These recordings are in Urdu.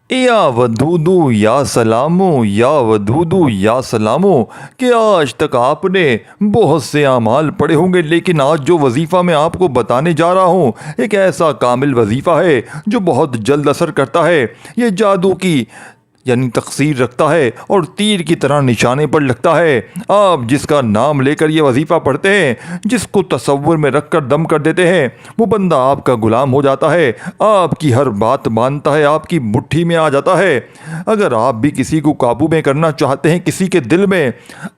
یا ودودو یا سلامو یا ودودو یا سلامو کہ آج تک آپ نے بہت سے اعمال پڑھے ہوں گے، لیکن آج جو وظیفہ میں آپ کو بتانے جا رہا ہوں ایک ایسا کامل وظیفہ ہے جو بہت جلد اثر کرتا ہے۔ یہ جادو کی تقصیر رکھتا ہے اور تیر کی طرح نشانے پر لگتا ہے۔ آپ جس کا نام لے کر یہ وظیفہ پڑھتے ہیں، جس کو تصور میں رکھ کر دم کر دیتے ہیں، وہ بندہ آپ کا غلام ہو جاتا ہے، آپ کی ہر بات مانتا ہے، آپ کی مٹھی میں آ جاتا ہے۔ اگر آپ بھی کسی کو قابو میں کرنا چاہتے ہیں، کسی کے دل میں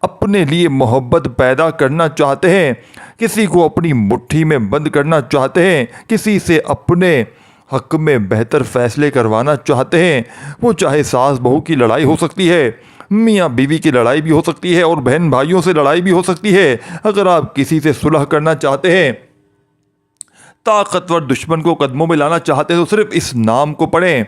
اپنے لیے محبت پیدا کرنا چاہتے ہیں، کسی کو اپنی مٹھی میں بند کرنا چاہتے ہیں، کسی سے اپنے حق میں بہتر فیصلے کروانا چاہتے ہیں، وہ چاہے ساس بہو کی لڑائی ہو سکتی ہے، میاں بیوی کی لڑائی بھی ہو سکتی ہے، اور بہن بھائیوں سے لڑائی بھی ہو سکتی ہے۔ اگر آپ کسی سے صلح کرنا چاہتے ہیں، طاقتور دشمن کو قدموں میں لانا چاہتے ہیں، تو صرف اس نام کو پڑھیں۔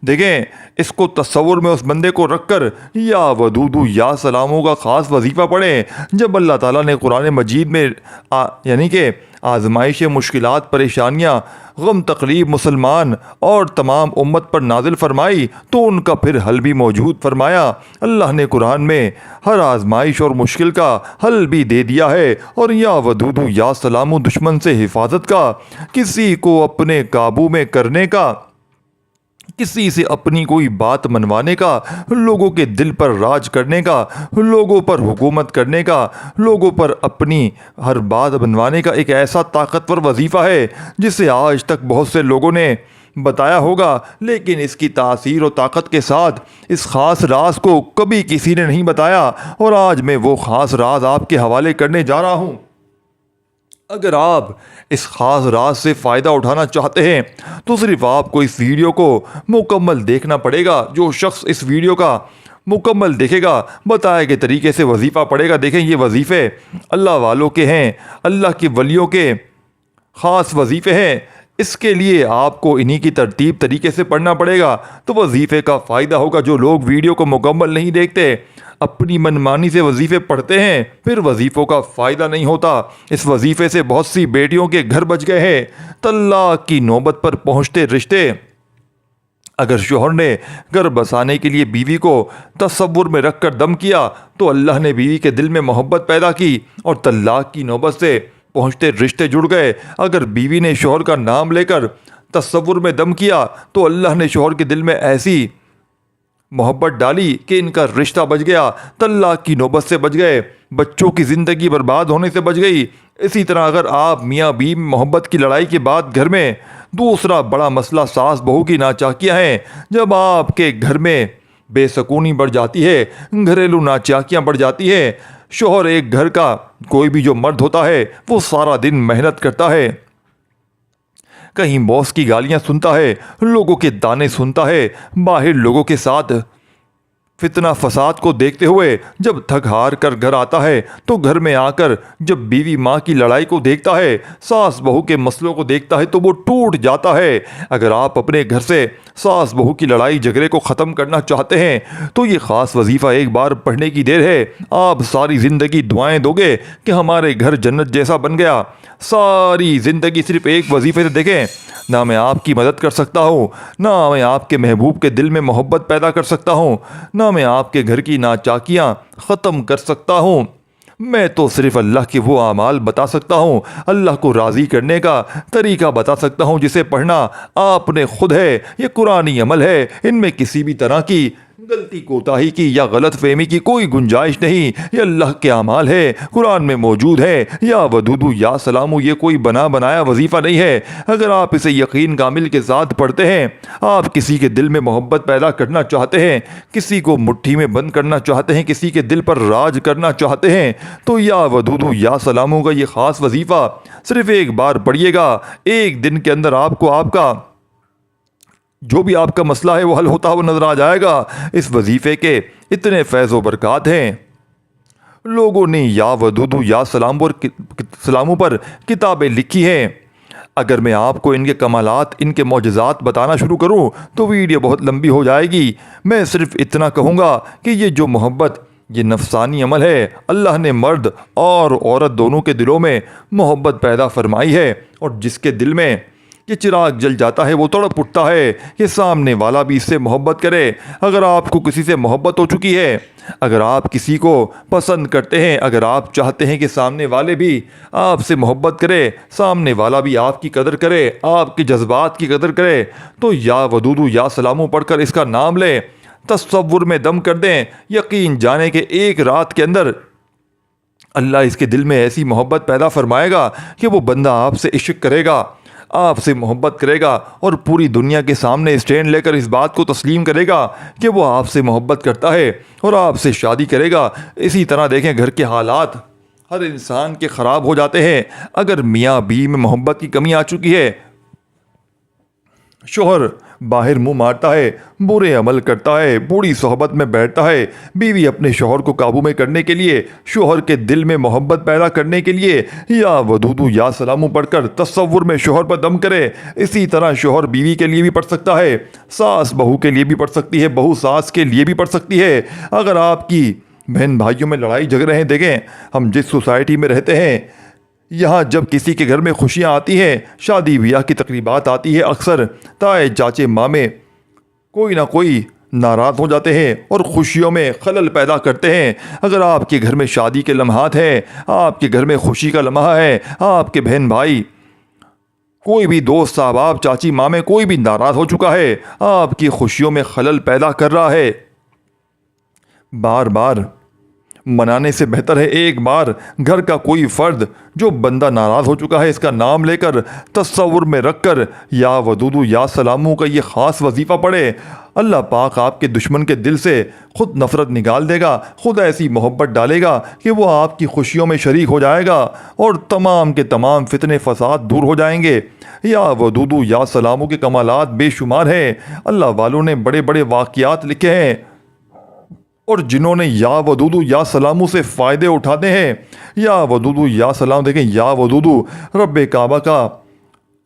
دیکھیں، اس کو تصور میں اس بندے کو رکھ کر یا ودودو یا سلاموں کا خاص وظیفہ پڑھیں۔ جب اللہ تعالیٰ نے قرآن مجید میں کہ آزمائش، مشکلات، پریشانیاں، غم تکلیف مسلمان اور تمام امت پر نازل فرمائی تو ان کا پھر حل بھی موجود فرمایا۔ اللہ نے قرآن میں ہر آزمائش اور مشکل کا حل بھی دے دیا ہے۔ اور یا ودودو یا سلامو دشمن سے حفاظت کا، کسی کو اپنے قابو میں کرنے کا، کسی سے اپنی کوئی بات منوانے کا، لوگوں کے دل پر راج کرنے کا، لوگوں پر حکومت کرنے کا، لوگوں پر اپنی ہر بات منوانے کا ایک ایسا طاقتور وظیفہ ہے جسے آج تک بہت سے لوگوں نے بتایا ہوگا، لیکن اس کی تاثیر و طاقت کے ساتھ اس خاص راز کو کبھی کسی نے نہیں بتایا، اور آج میں وہ خاص راز آپ کے حوالے کرنے جا رہا ہوں۔ اگر آپ اس خاص راز سے فائدہ اٹھانا چاہتے ہیں تو صرف آپ کو اس ویڈیو کو مکمل دیکھنا پڑے گا۔ جو شخص اس ویڈیو کا مکمل دیکھے گا، بتائے گئے طریقے سے وظیفہ پڑھے گا، دیکھیں یہ وظیفے اللہ والوں کے ہیں، اللہ کے ولیوں کے خاص وظیفے ہیں۔ اس کے لیے آپ کو انہی کی ترتیب طریقے سے پڑھنا پڑے گا تو وظیفے کا فائدہ ہوگا۔ جو لوگ ویڈیو کو مکمل نہیں دیکھتے، اپنی منمانی سے وظیفے پڑھتے ہیں، پھر وظیفوں کا فائدہ نہیں ہوتا۔ اس وظیفے سے بہت سی بیٹیوں کے گھر بچ گئے ہیں۔ طلاق کی نوبت پر پہنچتے رشتے، اگر شوہر نے گھر بسانے کے لیے بیوی کو تصور میں رکھ کر دم کیا تو اللہ نے بیوی کے دل میں محبت پیدا کی اور طلاق کی نوبت سے پہنچتے رشتے جڑ گئے۔ اگر بیوی نے شوہر کا نام لے کر تصور میں دم کیا تو اللہ نے شوہر کے دل میں ایسی محبت ڈالی کہ ان کا رشتہ بچ گیا، طلاق کی نوبت سے بچ گئے، بچوں کی زندگی برباد ہونے سے بچ گئی۔ اسی طرح اگر آپ میاں بیوی محبت کی لڑائی کے بعد گھر میں دوسرا بڑا مسئلہ ساس بہو کی ناچاکیاں ہیں، جب آپ کے گھر میں بے سکونی بڑھ جاتی ہے، گھریلو ناچاکیاں بڑھ جاتی ہیں، شوہر ایک گھر کا کوئی بھی جو مرد ہوتا ہے وہ سارا دن محنت کرتا ہے، کہیں باس کی گالیاں سنتا ہے، لوگوں کے تانے سنتا ہے، باہر لوگوں کے ساتھ فتنہ فساد کو دیکھتے ہوئے جب تھک ہار کر گھر آتا ہے تو گھر میں آ کر جب بیوی ماں کی لڑائی کو دیکھتا ہے، ساس بہو کے مسئلوں کو دیکھتا ہے تو وہ ٹوٹ جاتا ہے۔ اگر آپ اپنے گھر سے ساس بہو کی لڑائی جھگڑے کو ختم کرنا چاہتے ہیں تو یہ خاص وظیفہ ایک بار پڑھنے کی دیر ہے۔ آپ ساری زندگی دعائیں دو گے کہ ہمارے گھر جنت جیسا بن گیا۔ ساری زندگی صرف ایک وظیفے سے دیکھیں، نہ میں آپ کی مدد کر سکتا ہوں، نہ میں آپ کے محبوب کے دل میں محبت پیدا کر سکتا ہوں، نہ میں آپ کے گھر کی ناچاکیاں ختم کر سکتا ہوں۔ میں تو صرف اللہ کے وہ اعمال بتا سکتا ہوں، اللہ کو راضی کرنے کا طریقہ بتا سکتا ہوں جسے پڑھنا آپ نے خود ہے۔ یہ قرآنی عمل ہے، ان میں کسی بھی طرح کی غلطی کوتاہی کی یا غلط فہمی کی کوئی گنجائش نہیں۔ یہ اللہ کے اعمال ہے، قرآن میں موجود ہے۔ یا ودودو یا سلامو یہ کوئی بنا بنایا وظیفہ نہیں ہے۔ اگر آپ اسے یقین کامل کے ساتھ پڑھتے ہیں، آپ کسی کے دل میں محبت پیدا کرنا چاہتے ہیں، کسی کو مٹھی میں بند کرنا چاہتے ہیں، کسی کے دل پر راج کرنا چاہتے ہیں، تو یا ودودو یا سلامو کا یہ خاص وظیفہ صرف ایک بار پڑھیے گا۔ ایک دن کے اندر آپ کو آپ کا جو بھی آپ کا مسئلہ ہے وہ حل ہوتا ہوا نظر آ جائے گا۔ اس وظیفے کے اتنے فیض و برکات ہیں، لوگوں نے یا ودودو یا سلاموں پر کتابیں لکھی ہیں۔ اگر میں آپ کو ان کے کمالات، ان کے معجزات بتانا شروع کروں تو ویڈیو بہت لمبی ہو جائے گی۔ میں صرف اتنا کہوں گا کہ یہ جو محبت، یہ نفسانی عمل ہے، اللہ نے مرد اور عورت دونوں کے دلوں میں محبت پیدا فرمائی ہے، اور جس کے دل میں کہ چراغ جل جاتا ہے وہ تڑپ اٹھتا ہے کہ سامنے والا بھی اس سے محبت کرے۔ اگر آپ کو کسی سے محبت ہو چکی ہے، اگر آپ کسی کو پسند کرتے ہیں، اگر آپ چاہتے ہیں کہ سامنے والے بھی آپ سے محبت کرے، سامنے والا بھی آپ کی قدر کرے، آپ کے جذبات کی قدر کرے، تو یا ودودو یا سلامو پڑھ کر اس کا نام لیں، تصور میں دم کر دیں، یقین جانے کہ ایک رات کے اندر اللہ اس کے دل میں ایسی محبت پیدا فرمائے گا کہ وہ بندہ آپ سے عشق کرے گا، آپ سے محبت کرے گا، اور پوری دنیا کے سامنے اسٹینڈ لے کر اس بات کو تسلیم کرے گا کہ وہ آپ سے محبت کرتا ہے اور آپ سے شادی کرے گا۔ اسی طرح دیکھیں گھر کے حالات ہر انسان کے خراب ہو جاتے ہیں۔ اگر میاں بیوی میں محبت کی کمی آ چکی ہے، شوہر باہر منہ مارتا ہے، برے عمل کرتا ہے، بری صحبت میں بیٹھتا ہے، بیوی اپنے شوہر کو قابو میں کرنے کے لیے، شوہر کے دل میں محبت پیدا کرنے کے لیے یا ودودو یا سلامو پڑھ کر تصور میں شوہر پر دم کرے۔ اسی طرح شوہر بیوی کے لیے بھی پڑھ سکتا ہے، ساس بہو کے لیے بھی پڑھ سکتی ہے، بہو ساس کے لیے بھی پڑھ سکتی ہے۔ اگر آپ کی بہن بھائیوں میں لڑائی جھگڑے ہیں، دیکھیں ہم جس سوسائٹی میں رہتے ہیں، یہاں جب کسی کے گھر میں خوشیاں آتی ہیں، شادی بیاہ کی تقریبات آتی ہے، اکثر تائے چاچے مامے کوئی نہ کوئی ناراض ہو جاتے ہیں اور خوشیوں میں خلل پیدا کرتے ہیں۔ اگر آپ کے گھر میں شادی کے لمحات ہیں، آپ کے گھر میں خوشی کا لمحہ ہے، آپ کے بہن بھائی کوئی بھی دوست احباب چاچی مامے کوئی بھی ناراض ہو چکا ہے، آپ کی خوشیوں میں خلل پیدا کر رہا ہے، بار بار منانے سے بہتر ہے ایک بار گھر کا کوئی فرد جو بندہ ناراض ہو چکا ہے اس کا نام لے کر تصور میں رکھ کر یا ودودو یا سلامو کا یہ خاص وظیفہ پڑھے۔ اللہ پاک آپ کے دشمن کے دل سے خود نفرت نکال دے گا، خود ایسی محبت ڈالے گا کہ وہ آپ کی خوشیوں میں شریک ہو جائے گا اور تمام کے تمام فتنے فساد دور ہو جائیں گے۔ یا ودودو یا سلامو کے کمالات بے شمار ہیں۔ اللہ والوں نے بڑے بڑے واقعات لکھے ہیں، اور جنہوں نے یا ودودو یا سلامو سے فائدے اٹھاتے ہیں۔ یا ودودو یا سلام، دیکھیں یا ودودو رب کعبہ کا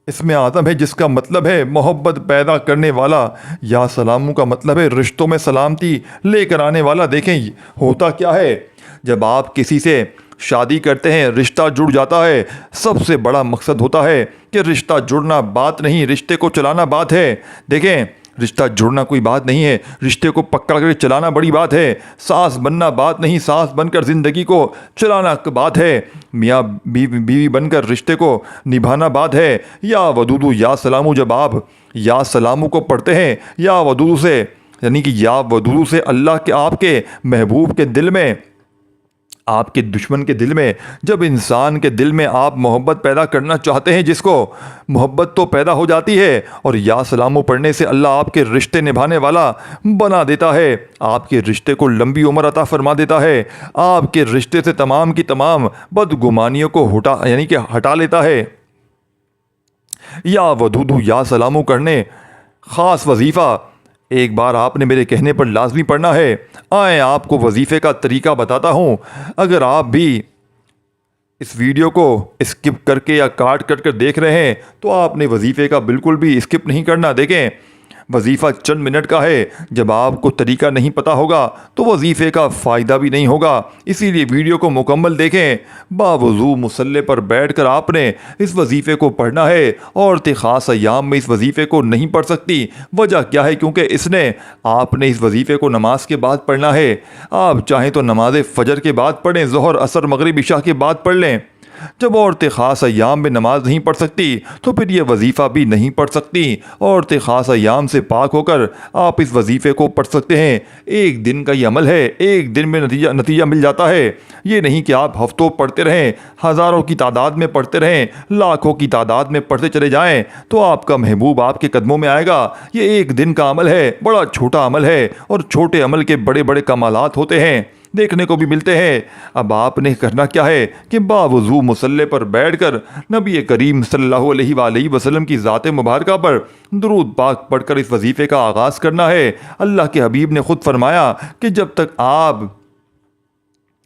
اسم اعظم ہے جس کا مطلب ہے محبت پیدا کرنے والا، یا سلامو کا مطلب ہے رشتوں میں سلامتی لے کر آنے والا۔ دیکھیں ہوتا کیا ہے جب آپ کسی سے شادی کرتے ہیں، رشتہ جڑ جاتا ہے، سب سے بڑا مقصد ہوتا ہے کہ رشتہ جڑنا بات نہیں، رشتے کو چلانا بات ہے۔ دیکھیں رشتہ جڑنا کوئی بات نہیں ہے، رشتے کو پکا کر کے چلانا بڑی بات ہے۔ ساس بننا بات نہیں، ساس بن کر زندگی کو چلانا بات ہے۔ میاں بیوی بن کر رشتے کو نبھانا بات ہے۔ یا ودودو یا سلامو، جب آپ یا سلامو کو پڑھتے ہیں یا ودودو سے، یعنی کہ یا ودودو سے اللہ کے آپ کے محبوب کے دل میں، آپ کے دشمن کے دل میں، جب انسان کے دل میں آپ محبت پیدا کرنا چاہتے ہیں جس کو، محبت تو پیدا ہو جاتی ہے، اور یا سلامو پڑھنے سے اللہ آپ کے رشتے نبھانے والا بنا دیتا ہے، آپ کے رشتے کو لمبی عمر عطا فرما دیتا ہے، آپ کے رشتے سے تمام کی تمام بدگمانیوں کو ہٹا لیتا ہے۔ یا ودودو یا سلامو کرنے خاص وظیفہ ایک بار آپ نے میرے کہنے پر لازمی پڑھنا ہے۔ آئیں آپ کو وظیفے کا طریقہ بتاتا ہوں۔ اگر آپ بھی اس ویڈیو کو اسکپ کر کے یا کاٹ کر دیکھ رہے ہیں تو آپ نے وظیفے کا بالکل بھی اسکپ نہیں کرنا۔ دیکھیں وظیفہ چند منٹ کا ہے، جب آپ کو طریقہ نہیں پتہ ہوگا تو وظیفے کا فائدہ بھی نہیں ہوگا، اسی لیے ویڈیو کو مکمل دیکھیں۔ باوضو مصلی پر بیٹھ کر آپ نے اس وظیفے کو پڑھنا ہے۔ عورتیں خاص ایام میں اس وظیفے کو نہیں پڑھ سکتی، وجہ کیا ہے؟ کیونکہ آپ نے اس وظیفے کو نماز کے بعد پڑھنا ہے۔ آپ چاہیں تو نماز فجر کے بعد پڑھیں، ظہر عصر مغرب عشاء کے بعد پڑھ لیں۔ جب عورتیں خاص ایام میں نماز نہیں پڑھ سکتی تو پھر یہ وظیفہ بھی نہیں پڑھ سکتی۔ عورتیں خاص ایام سے پاک ہو کر آپ اس وظیفے کو پڑھ سکتے ہیں۔ ایک دن کا یہ عمل ہے، ایک دن میں نتیجہ مل جاتا ہے۔ یہ نہیں کہ آپ ہفتوں پڑھتے رہیں، ہزاروں کی تعداد میں پڑھتے رہیں، لاکھوں کی تعداد میں پڑھتے چلے جائیں تو آپ کا محبوب آپ کے قدموں میں آئے گا۔ یہ ایک دن کا عمل ہے، بڑا چھوٹا عمل ہے، اور چھوٹے عمل کے بڑے بڑے کمالات ہوتے ہیں، دیکھنے کو بھی ملتے ہیں۔ اب آپ نے کرنا کیا ہے کہ باوضو مصلی پر بیٹھ کر نبی کریم صلی اللہ علیہ وآلہ وسلم کی ذات مبارکہ پر درود پاک پڑھ کر اس وظیفے کا آغاز کرنا ہے۔ اللہ کے حبیب نے خود فرمایا کہ جب تک آپ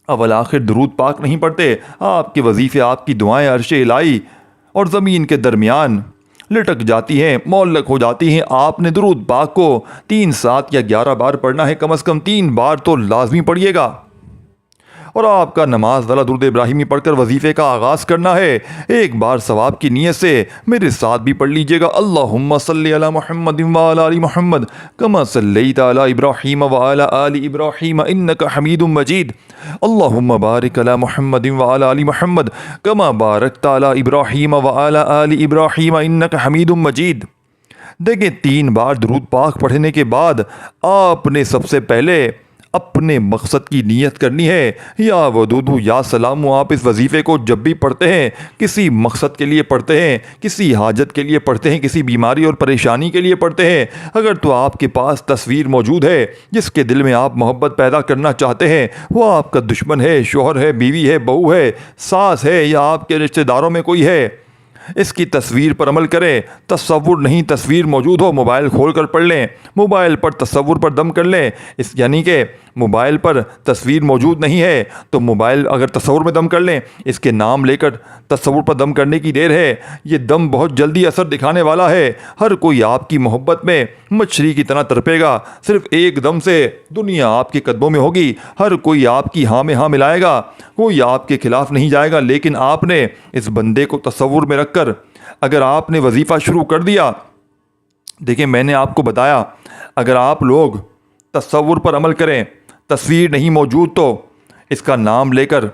اول آخر درود پاک نہیں پڑھتے، آپ کے وظیفے، آپ کی دعائیں عرش الہی اور زمین کے درمیان لٹک جاتی ہیں، معلق ہو جاتی ہیں۔ آپ نے درود پاک کو 3، 7 یا 11 بار پڑھنا ہے، کم از کم 3 بار تو لازمی پڑھیے گا۔ اور آپ کا نماز والا درود ابراہیمی پڑھ کر وظیفے کا آغاز کرنا ہے۔ ایک بار ثواب کی نیت سے میرے ساتھ بھی پڑھ لیجئے گا، اللہم صلی علی محمد وعلی آل محمد کما صلیت علی ابراہیم وعلی آل ابراہیم انک حمید مجید، اللہم بارک علی محمد وعلی آل محمد کما بارکت علی ابراہیم وعلی آل ابراہیم انک حمید مجید۔ دیکھیں 3 بار درود پاک پڑھنے کے بعد آپ نے سب سے پہلے اپنے مقصد کی نیت کرنی ہے۔ یا ودود یا سلام، آپ اس وظیفے کو جب بھی پڑھتے ہیں کسی مقصد کے لیے پڑھتے ہیں، کسی حاجت کے لیے پڑھتے ہیں، کسی بیماری اور پریشانی کے لیے پڑھتے ہیں، اگر تو آپ کے پاس تصویر موجود ہے جس کے دل میں آپ محبت پیدا کرنا چاہتے ہیں، وہ آپ کا دشمن ہے، شوہر ہے، بیوی ہے، بہو ہے، ساس ہے، یا آپ کے رشتہ داروں میں کوئی ہے، اس کی تصویر پر عمل کریں۔ تصور نہیں، تصویر موجود ہو موبائل کھول کر پڑھ لیں، موبائل پر تصور پر دم کر لیں، یعنی کہ موبائل پر تصویر موجود نہیں ہے تو موبائل اگر تصور میں دم کر لیں، اس کے نام لے کر تصور پر دم کرنے کی دیر ہے، یہ دم بہت جلدی اثر دکھانے والا ہے۔ ہر کوئی آپ کی محبت میں مچھلی کی طرح تڑپے گا، صرف ایک دم سے دنیا آپ کے قدموں میں ہوگی، ہر کوئی آپ کی ہاں میں ہاں ملائے گا، کوئی آپ کے خلاف نہیں جائے گا۔ لیکن آپ نے اس بندے کو تصور میں رکھ کر اگر آپ نے وظیفہ شروع کر دیا، دیکھیں میں نے آپ کو بتایا اگر آپ لوگ تصور پر عمل کریں، تصویر نہیں موجود تو اس کا نام لے کر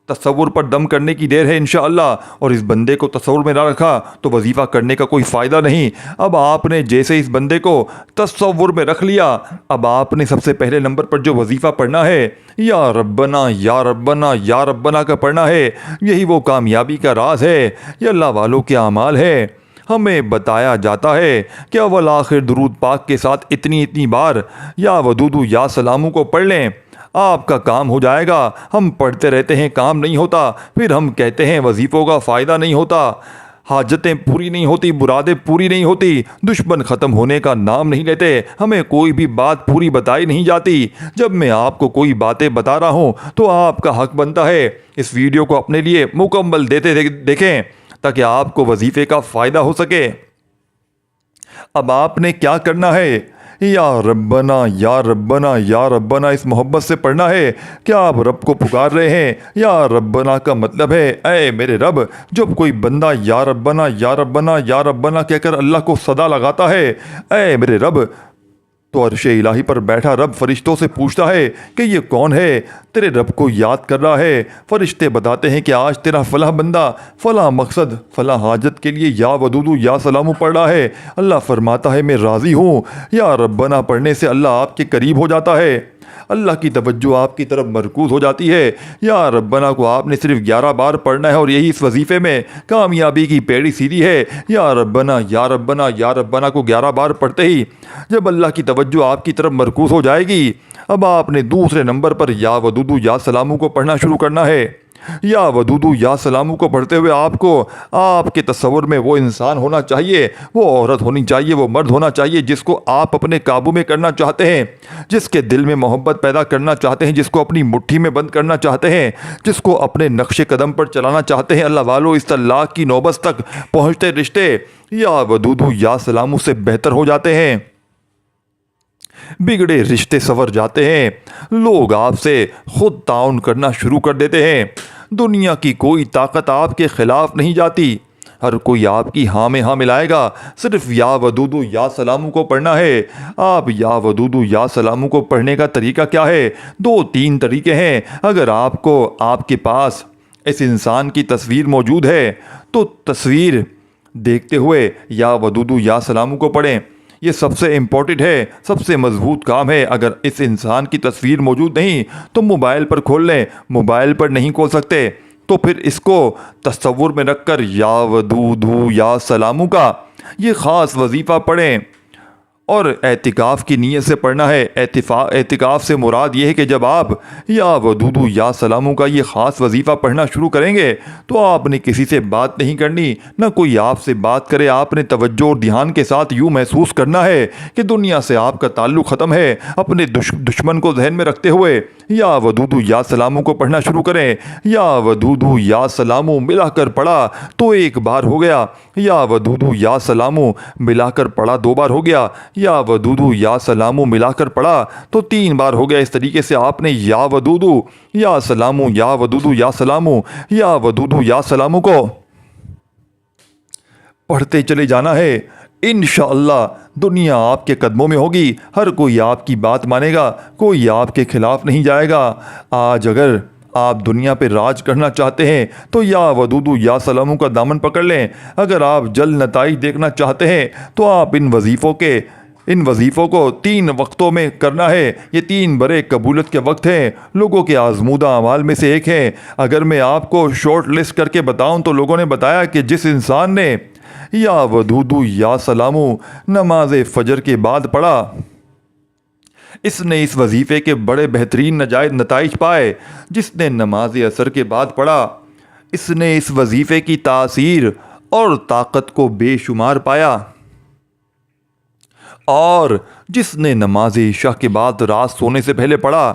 تصور پر دم کرنے کی دیر ہے انشاءاللہ، اور اس بندے کو تصور میں نہ رکھا تو وظیفہ کرنے کا کوئی فائدہ نہیں۔ اب آپ نے جیسے اس بندے کو تصور میں رکھ لیا، اب آپ نے سب سے پہلے نمبر پر جو وظیفہ پڑھنا ہے یا ربنا یا ربنا یا ربنا کا پڑھنا ہے، یہی وہ کامیابی کا راز ہے، یہ اللہ والوں کے اعمال ہے۔ ہمیں بتایا جاتا ہے کہ اول آخر درود پاک کے ساتھ اتنی بار یا ودود یا سلاموں کو پڑھ لیں، آپ کا کام ہو جائے گا۔ ہم پڑھتے رہتے ہیں، کام نہیں ہوتا، پھر ہم کہتے ہیں وظیفوں کا فائدہ نہیں ہوتا، حاجتیں پوری نہیں ہوتی، مرادیں پوری نہیں ہوتی، دشمن ختم ہونے کا نام نہیں لیتے، ہمیں کوئی بھی بات پوری بتائی نہیں جاتی۔ جب میں آپ کو کوئی باتیں بتا رہا ہوں تو آپ کا حق بنتا ہے اس ویڈیو کو اپنے لیے مکمل دیکھیں تاکہ آپ کو وظیفے کا فائدہ ہو سکے۔ اب آپ نے کیا کرنا ہے؟ یا ربنا یا ربنا یا ربنا اس محبت سے پڑھنا ہے۔ کیا آپ رب کو پکار رہے ہیں؟ یا ربنا کا مطلب ہے اے میرے رب۔ جب کوئی بندہ یا ربنا یا ربنا یا ربنا کہہ کر اللہ کو صدا لگاتا ہے اے میرے رب، تو عرش الہی پر بیٹھا رب فرشتوں سے پوچھتا ہے کہ یہ کون ہے؟ تیرے رب کو یاد کر رہا ہے۔ فرشتے بتاتے ہیں کہ آج تیرا فلاں بندہ فلاں مقصد فلاں حاجت کے لیے یا ودود یا سلام پڑھ رہا ہے۔ اللہ فرماتا ہے میں راضی ہوں۔ یا ربنا پڑھنے سے اللہ آپ کے قریب ہو جاتا ہے، اللہ کی توجہ آپ کی طرف مرکوز ہو جاتی ہے۔ یا ربنا کو آپ نے صرف 11 بار پڑھنا ہے، اور یہی اس وظیفے میں کامیابی کی پیڑھی سیدھی ہے۔ یا ربنا یا ربنا یا ربنا کو 11 بار پڑھتے ہی جب اللہ کی توجہ آپ کی طرف مرکوز ہو جائے گی، اب آپ نے دوسرے نمبر پر یا ودود یا سلاموں کو پڑھنا شروع کرنا ہے۔ یا ودود یا سلاموں کو پڑھتے ہوئے آپ کو آپ کے تصور میں وہ انسان ہونا چاہیے، وہ عورت ہونی چاہیے، وہ مرد ہونا چاہیے جس کو آپ اپنے قابو میں کرنا چاہتے ہیں، جس کے دل میں محبت پیدا کرنا چاہتے ہیں، جس کو اپنی مٹھی میں بند کرنا چاہتے ہیں، جس کو اپنے نقش قدم پر چلانا چاہتے ہیں۔ اللہ والوں، اس طلاق کی نوبت تک پہنچتے رشتے یا ودود یا سلاموں سے بہتر ہو جاتے ہیں، بگڑے رشتے سنور جاتے ہیں، لوگ آپ سے خود تعاون کرنا شروع کر دیتے ہیں، دنیا کی کوئی طاقت آپ کے خلاف نہیں جاتی، ہر کوئی آپ کی ہاں میں ہاں ملائے گا۔ صرف یا ودود یا سلاموں کو پڑھنا ہے۔ آپ یا ودود یا سلاموں کو پڑھنے کا طریقہ کیا ہے؟ 2-3 طریقے ہیں۔ اگر آپ کے پاس اس انسان کی تصویر موجود ہے تو تصویر دیکھتے ہوئے یا ودود یا سلاموں کو پڑھیں، یہ سب سے امپورٹنٹ ہے، سب سے مضبوط کام ہے۔ اگر اس انسان کی تصویر موجود نہیں تو موبائل پر کھول لیں، موبائل پر نہیں کھول سکتے تو پھر اس کو تصور میں رکھ کر یا ودود یا سلاموں کا یہ خاص وظیفہ پڑھیں، اور اعتکاف کی نیت سے پڑھنا ہے۔ اعتکاف سے مراد یہ ہے کہ جب آپ یا ودود یا سلاموں کا یہ خاص وظیفہ پڑھنا شروع کریں گے تو آپ نے کسی سے بات نہیں کرنی، نہ کوئی آپ سے بات کرے۔ آپ نے توجہ اور دھیان کے ساتھ یوں محسوس کرنا ہے کہ دنیا سے آپ کا تعلق ختم ہے، اپنے دشمن کو ذہن میں رکھتے ہوئے یا ودودو یا سلامو کو پڑھنا شروع کریں۔ یا ودودو یا سلامو ملا کر پڑھا تو ایک بار ہو گیا، یا ودودو یا سلامو ملا کر پڑھا 2 بار ہو گیا، یا ودودو یا سلامو ملا کر پڑھا تو 3 بار ہو گیا۔ اس طریقے سے آپ نے یا ودودو یا سلامو، یا ودودو یا سلامو، یا ودودو یا سلامو کو پڑھتے چلے جانا ہے۔ انشاءاللہ دنیا آپ کے قدموں میں ہوگی، ہر کوئی آپ کی بات مانے گا، کوئی آپ کے خلاف نہیں جائے گا۔ آج اگر آپ دنیا پہ راج کرنا چاہتے ہیں تو یا ودودو یا سلامو کا دامن پکڑ لیں۔ اگر آپ جلد نتائج دیکھنا چاہتے ہیں تو آپ ان وظیفوں کو 3 وقتوں میں کرنا ہے۔ یہ 3 بڑے قبولیت کے وقت ہیں، لوگوں کے آزمودہ اعمال میں سے ایک ہے۔ اگر میں آپ کو شارٹ لسٹ کر کے بتاؤں تو لوگوں نے بتایا کہ جس انسان نے یا ودودو یا سلامو نماز فجر کے بعد پڑھا، اس نے اس وظیفے کے بڑے بہترین نتائج پائے۔ جس نے نماز عصر کے بعد پڑھا، اس نے اس وظیفے کی تاثیر اور طاقت کو بے شمار پایا۔ اور جس نے نماز عشاء کے بعد رات سونے سے پہلے پڑھا،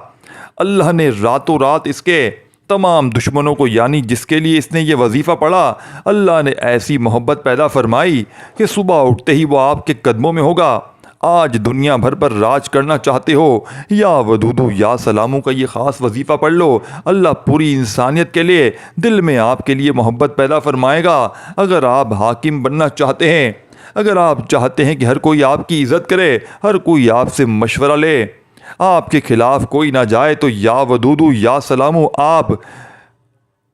اللہ نے راتوں رات اس کے تمام دشمنوں کو، یعنی جس کے لیے اس نے یہ وظیفہ پڑھا، اللہ نے ایسی محبت پیدا فرمائی کہ صبح اٹھتے ہی وہ آپ کے قدموں میں ہوگا۔ آج دنیا بھر پر راج کرنا چاہتے ہو، یا ودودو یا سلامو کا یہ خاص وظیفہ پڑھ لو، اللہ پوری انسانیت کے لیے دل میں آپ کے لیے محبت پیدا فرمائے گا۔ اگر آپ حاکم بننا چاہتے ہیں، اگر آپ چاہتے ہیں کہ ہر کوئی آپ کی عزت کرے، ہر کوئی آپ سے مشورہ لے، آپ کے خلاف کوئی نہ جائے، تو یا ودودو یا سلامو آپ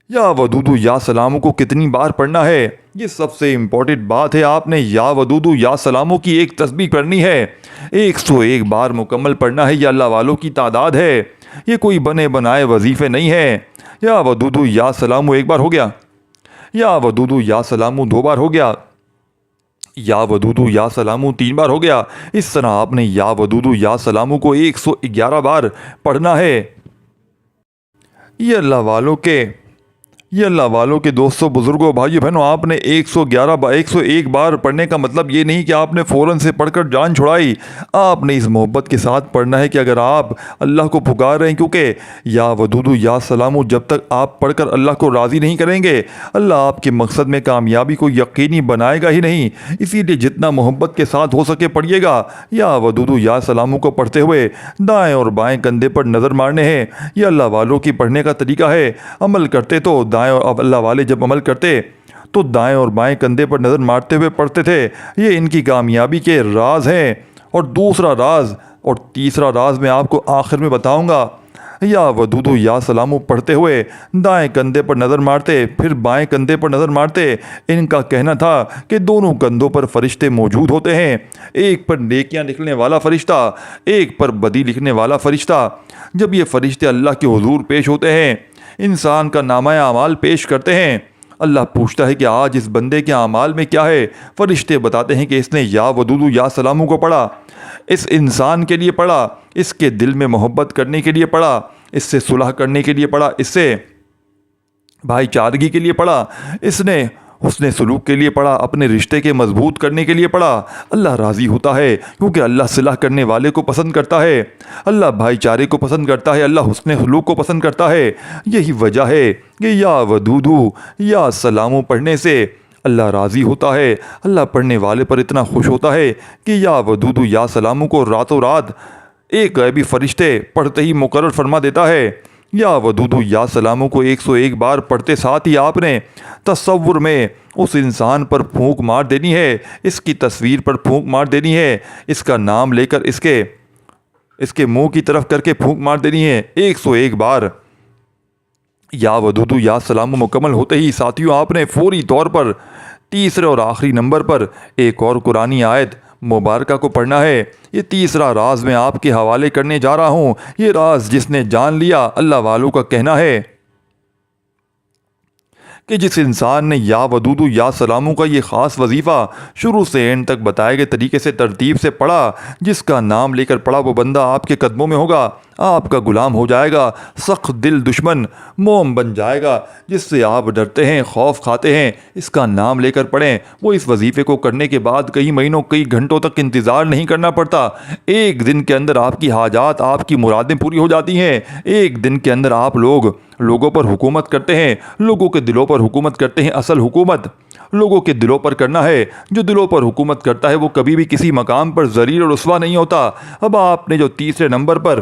یا ودودو یا سلامو کو کتنی بار پڑھنا ہے؟ یہ سب سے امپورٹنٹ بات ہے۔ آپ نے یا ودودو یا سلامو کی ایک تسبیح پڑھنی ہے، 101 بار مکمل پڑھنا ہے۔ یہ اللہ والوں کی تعداد ہے، یہ کوئی بنے بنائے وظیفے نہیں ہے۔ یا ودودو یا سلامو 1 بار ہو گیا، یا ودودو یا سلامو 2 بار ہو گیا، یا ودودو یا سلامو 3 بار ہو گیا۔ اس طرح آپ نے یا ودودو یا سلامو کو 111 بار پڑھنا ہے۔ یہ اللہ والوں کے دوستوں، بزرگوں، بھائیوں بہنوں، آپ نے 101 بار پڑھنے کا مطلب یہ نہیں کہ آپ نے فوراً سے پڑھ کر جان چھڑائی۔ آپ نے اس محبت کے ساتھ پڑھنا ہے کہ اگر آپ اللہ کو پکار رہے ہیں، کیونکہ یا ودودو یا سلامو جب تک آپ پڑھ کر اللہ کو راضی نہیں کریں گے، اللہ آپ کے مقصد میں کامیابی کو یقینی بنائے گا ہی نہیں۔ اسی لیے جتنا محبت کے ساتھ ہو سکے پڑھیے گا۔ یا ودودو یا سلامو کو پڑھتے ہوئے دائیں اور بائیں کندھے پر نظر مارنے ہیں۔ یہ اللہ والوں کی پڑھنے کا طریقہ ہے۔ عمل کرتے تو دائیں، اور اللہ والے جب عمل کرتے تو دائیں اور بائیں کندھے پر نظر مارتے ہوئے پڑھتے تھے۔ یہ ان کی کامیابی کے راز ہیں۔ اور دوسرا راز اور تیسرا راز میں آپ کو آخر میں بتاؤں گا۔ یا ودودو یا سلامو پڑھتے ہوئے دائیں کندھے پر نظر مارتے، پھر بائیں کندھے پر نظر مارتے۔ ان کا کہنا تھا کہ دونوں کندھوں پر فرشتے موجود ہوتے ہیں، ایک پر نیکیاں لکھنے والا فرشتہ، ایک پر بدی لکھنے والا فرشتہ۔ جب یہ فرشتے اللہ کے حضور پیش ہوتے ہیں، انسان کا نامہ اعمال پیش کرتے ہیں، اللہ پوچھتا ہے کہ آج اس بندے کے اعمال میں کیا ہے؟ فرشتے بتاتے ہیں کہ اس نے یا ودودو یا سلامو کو پڑھا، اس انسان کے لیے پڑھا، اس کے دل میں محبت کرنے کے لیے پڑھا، اس سے صلح کرنے کے لیے پڑھا، اس سے بھائی چارگی کے لیے پڑھا، اس نے حسن سلوک کے لیے پڑھا، اپنے رشتے کے مضبوط کرنے کے لیے پڑھا۔ اللہ راضی ہوتا ہے کیونکہ اللہ صلح کرنے والے کو پسند کرتا ہے، اللہ بھائی چارے کو پسند کرتا ہے، اللہ حسن سلوک کو پسند کرتا ہے۔ یہی وجہ ہے کہ یا ودودو یا سلامو پڑھنے سے اللہ راضی ہوتا ہے، اللہ پڑھنے والے پر اتنا خوش ہوتا ہے کہ یا ودودو یا سلامو کو راتوں رات ایک غیبی فرشتے پڑھتے ہی مقرر فرما دیتا ہے۔ یا ودودو یا سلامو کو 101 بار پڑھتے ساتھ ہی آپ نے تصور میں اس انسان پر پھونک مار دینی ہے، اس کی تصویر پر پھونک مار دینی ہے، اس کا نام لے کر اس کے منہ کی طرف کر کے پھونک مار دینی ہے 101 بار۔ یا ودودو یا سلامو مکمل ہوتے ہی ساتھیوں آپ نے فوری طور پر تیسرے اور آخری نمبر پر ایک اور قرآنی آیت مبارکہ کو پڑھنا ہے۔ یہ تیسرا راز میں آپ کے حوالے کرنے جا رہا ہوں۔ یہ راز جس نے جان لیا، اللہ والوں کا کہنا ہے کہ جس انسان نے یا ودودو یا سلامو کا یہ خاص وظیفہ شروع سے اینڈ تک بتائے گئے طریقے سے ترتیب سے پڑھا، جس کا نام لے کر پڑھا، وہ بندہ آپ کے قدموں میں ہوگا۔ آپ کا غلام ہو جائے گا، سخت دل دشمن موم بن جائے گا جس سے آپ ڈرتے ہیں، خوف کھاتے ہیں۔ اس کا نام لے کر پڑھیں۔ وہ اس وظیفے کو کرنے کے بعد کئی مہینوں کئی گھنٹوں تک انتظار نہیں کرنا پڑتا۔ ایک دن کے اندر آپ کی حاجات، آپ کی مرادیں پوری ہو جاتی ہیں۔ ایک دن کے اندر آپ لوگوں پر حکومت کرتے ہیں، لوگوں کے دلوں پر حکومت کرتے ہیں۔ اصل حکومت لوگوں کے دلوں پر کرنا ہے۔ جو دلوں پر حکومت کرتا ہے وہ کبھی بھی کسی مقام پر ذلیل اور رسوا نہیں ہوتا۔ اب آپ نے جو تیسرے نمبر پر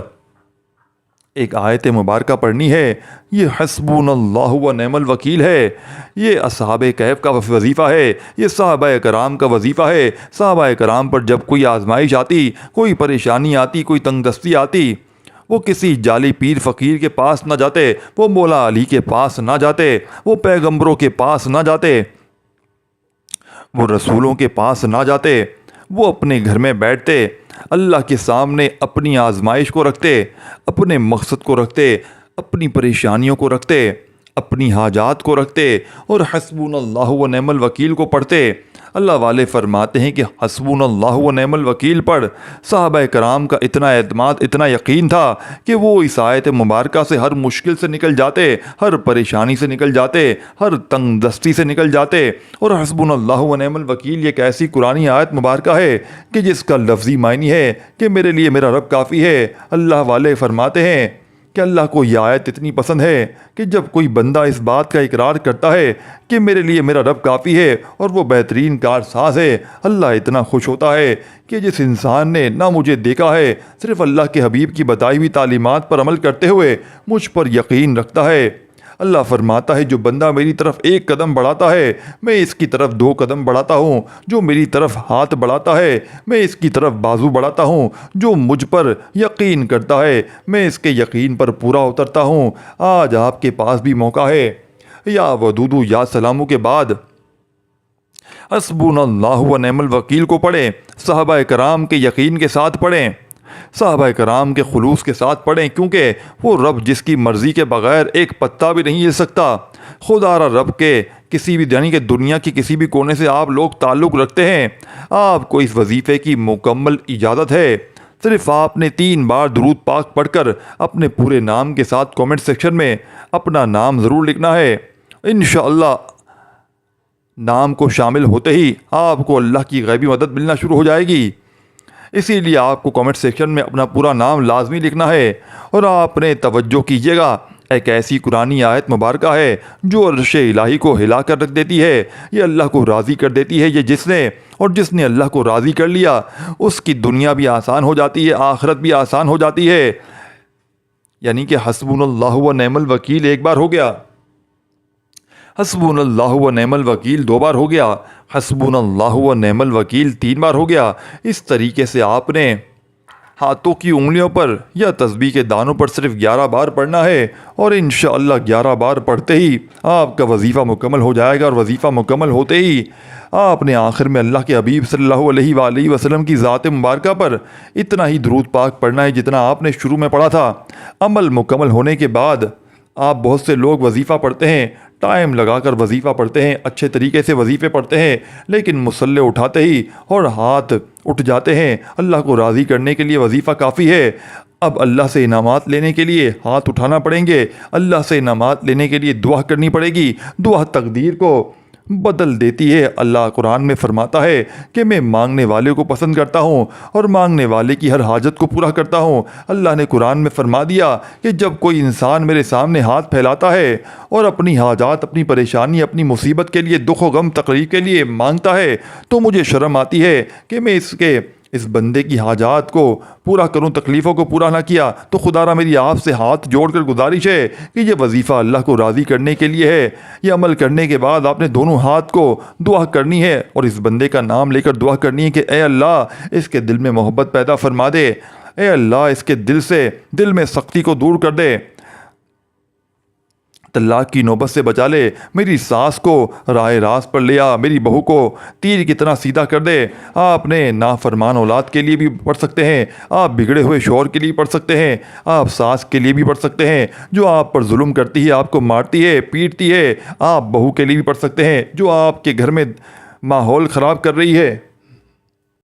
ایک آیت مبارکہ پڑھنی ہے، یہ حسبنا اللہ و نعم الوکیل ہے۔ یہ اصحاب کہف کا وظیفہ ہے، یہ صحابہ کرام کا وظیفہ ہے۔ صحابہ کرام پر جب کوئی آزمائش آتی، کوئی پریشانی آتی، کوئی تنگ دستی آتی، وہ کسی جعلی پیر فقیر کے پاس نہ جاتے، وہ مولا علی کے پاس نہ جاتے، وہ پیغمبروں کے پاس نہ جاتے، وہ رسولوں کے پاس نہ جاتے، وہ اپنے گھر میں بیٹھتے، اللہ کے سامنے اپنی آزمائش کو رکھتے، اپنے مقصد کو رکھتے، اپنی پریشانیوں کو رکھتے، اپنی حاجات کو رکھتے اور حسبنا اللہ و نعم الوکیل کو پڑھتے۔ اللہ والے فرماتے ہیں کہ حسبنا اللہ و نعم الوکیل پڑھ صحابہ کرام کا اتنا اعتماد، اتنا یقین تھا کہ وہ اس آیت مبارکہ سے ہر مشکل سے نکل جاتے، ہر پریشانی سے نکل جاتے، ہر تنگ دستی سے نکل جاتے۔ اور حسبنا اللہ و نعم الوکیل ایک ایسی قرآنی آیت مبارکہ ہے کہ جس کا لفظی معنی ہے کہ میرے لیے میرا رب کافی ہے۔ اللہ والے فرماتے ہیں کہ اللہ کو یہ آیت اتنی پسند ہے کہ جب کوئی بندہ اس بات کا اقرار کرتا ہے کہ میرے لیے میرا رب کافی ہے اور وہ بہترین کارساز ہے، اللہ اتنا خوش ہوتا ہے کہ جس انسان نے نہ مجھے دیکھا ہے، صرف اللہ کے حبیب کی بتائی ہوئی تعلیمات پر عمل کرتے ہوئے مجھ پر یقین رکھتا ہے۔ اللہ فرماتا ہے جو بندہ میری طرف ایک قدم بڑھاتا ہے میں اس کی طرف 2 قدم بڑھاتا ہوں، جو میری طرف ہاتھ بڑھاتا ہے میں اس کی طرف بازو بڑھاتا ہوں، جو مجھ پر یقین کرتا ہے میں اس کے یقین پر پورا اترتا ہوں۔ آج آپ کے پاس بھی موقع ہے۔ یا ودودو یا سلامو کے بعد حسبنا اللہ و نعم الوکیل کو پڑھیں، صحابہ کرام کے یقین کے ساتھ پڑھیں، صحابہ کرام کے خلوص کے ساتھ پڑھیں، کیونکہ وہ رب جس کی مرضی کے بغیر ایک پتا بھی نہیں ہل سکتا۔ خدا را رب کے کسی بھی یعنی کہ دنیا کی کسی بھی کونے سے آپ لوگ تعلق رکھتے ہیں، آپ کو اس وظیفے کی مکمل اجازت ہے۔ صرف آپ نے 3 بار درود پاک پڑھ کر اپنے پورے نام کے ساتھ کامنٹ سیکشن میں اپنا نام ضرور لکھنا ہے۔ انشاءاللہ نام کو شامل ہوتے ہی آپ کو اللہ کی غیبی مدد ملنا شروع ہو جائے گی۔ اسی لیے آپ کو کامنٹ سیکشن میں اپنا پورا نام لازمی لکھنا ہے۔ اور آپ نے توجہ کیجیے گا، ایک ایسی قرآنی آیت مبارکہ ہے جو عرش الہی کو ہلا کر رکھ دیتی ہے، یہ اللہ کو راضی کر دیتی ہے۔ یہ جس نے اللہ کو راضی کر لیا اس کی دنیا بھی آسان ہو جاتی ہے، آخرت بھی آسان ہو جاتی ہے۔ یعنی کہ حسبنا اللہ و نعم الوکیل ایک بار ہو گیا، حسبنا اللہ و نعم الوکیل 2 بار ہو گیا، حسبنا اللہ و نعم الوکیل 3 بار ہو گیا۔ اس طریقے سے آپ نے ہاتھوں کی انگلیوں پر یا تسبیح کے دانوں پر صرف 11 بار پڑھنا ہے، اور انشاءاللہ 11 بار پڑھتے ہی آپ کا وظیفہ مکمل ہو جائے گا۔ اور وظیفہ مکمل ہوتے ہی آپ نے آخر میں اللہ کے حبیب صلی اللہ علیہ وآلہ وسلم کی ذات مبارکہ پر اتنا ہی درود پاک پڑھنا ہے جتنا آپ نے شروع میں پڑھا تھا۔ عمل مکمل ہونے کے بعد آپ بہت سے لوگ وظیفہ پڑھتے ہیں، ٹائم لگا کر وظیفہ پڑھتے ہیں، اچھے طریقے سے وظیفے پڑھتے ہیں، لیکن مصلے اٹھاتے ہی اور ہاتھ اٹھ جاتے ہیں۔ اللہ کو راضی کرنے کے لیے وظیفہ کافی ہے، اب اللہ سے انعامات لینے کے لیے ہاتھ اٹھانا پڑیں گے، اللہ سے انعامات لینے کے لیے دعا کرنی پڑے گی۔ دعا تقدیر کو بدل دیتی ہے۔ اللہ قرآن میں فرماتا ہے کہ میں مانگنے والے کو پسند کرتا ہوں اور مانگنے والے کی ہر حاجت کو پورا کرتا ہوں۔ اللہ نے قرآن میں فرما دیا کہ جب کوئی انسان میرے سامنے ہاتھ پھیلاتا ہے اور اپنی حاجات، اپنی پریشانی، اپنی مصیبت کے لیے، دکھ و غم تقریب کے لیے مانگتا ہے تو مجھے شرم آتی ہے کہ میں اس بندے کی حاجات کو پورا کروں، تکلیفوں کو پورا نہ کیا تو خدا را میری آپ سے ہاتھ جوڑ کر گزارش ہے کہ یہ وظیفہ اللہ کو راضی کرنے کے لیے ہے۔ یہ عمل کرنے کے بعد آپ نے دونوں ہاتھ کو دعا کرنی ہے اور اس بندے کا نام لے کر دعا کرنی ہے کہ اے اللہ اس کے دل میں محبت پیدا فرما دے، اے اللہ اس کے دل میں سختی کو دور کر دے، طلاق کی نوبت سے بچا لے، میری ساس کو راہ راست پر لے آ، میری بہو کو تیر کی طرح سیدھا کر دے۔ آپ نے نافرمان اولاد کے لیے بھی پڑھ سکتے ہیں، آپ بگڑے ہوئے شوہر کے لیے پڑھ سکتے ہیں، آپ ساس کے لیے بھی پڑھ سکتے ہیں جو آپ پر ظلم کرتی ہے، آپ کو مارتی ہے، پیٹتی ہے۔ آپ بہو کے لیے بھی پڑھ سکتے ہیں جو آپ کے گھر میں ماحول خراب کر رہی ہے۔